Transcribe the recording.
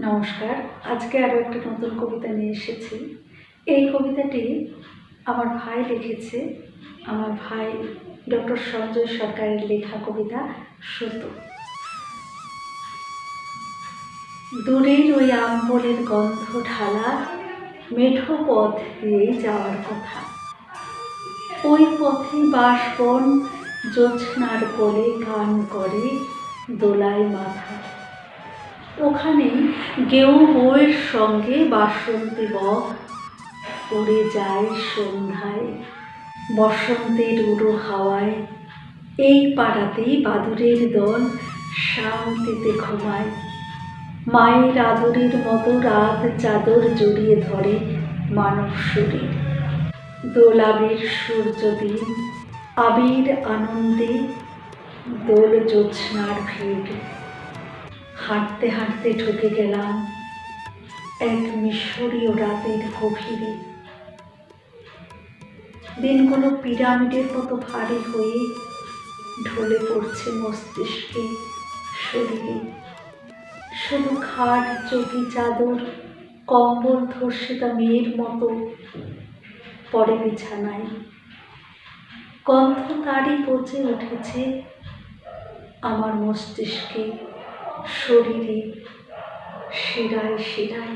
নমস্কার। আজকে আরও একটা নতুন কবিতা নিয়ে এসেছি। এই কবিতাটি আমার ভাই লিখেছে। আমার ভাই ডক্টর সঞ্জয় সরকারের লেখা কবিতা সুতো। দূরের ওই আম্বরের গন্ধ ঢালা মেঠো পথ দিয়েই যাওয়ার কথা। ওই পথে বাঁশবন জ্যোৎস্নার কোলে গান করে দোলায় মাথা। ওখানে গেও বউয়ের সঙ্গে বাসন্তী বক উড়ে যায় সন্ধ্যায় বসন্তের উড়ো হাওয়ায়। এই পাড়াতেই বাদুড়ের দল শান্তিতে ঘুমায়। মায়ের আদরের মতো রাত চাদর জড়িয়ে ধরে মানব শরীর। দোলাবের সূর্যদিন আবির আনন্দে দোল জ্যোৎস্নার ভিড়। হাঁটতে হাঁটতে ঢুকে গেলাম এক মিশরীয় রাতের গভীরে। দিনগুলো পিরামিডের মতো ভারী হয়ে ঢলে পড়ছে মস্তিষ্কে শরীরে। শুধু খাট চৌকি চাদর কম্বল ধর্ষিতা মেয়ের মতো পড়ে বিছানায়। গন্ধ তারই পচে উঠেছে আমার মস্তিষ্কে, শরীরে, শিরায় শিরায়।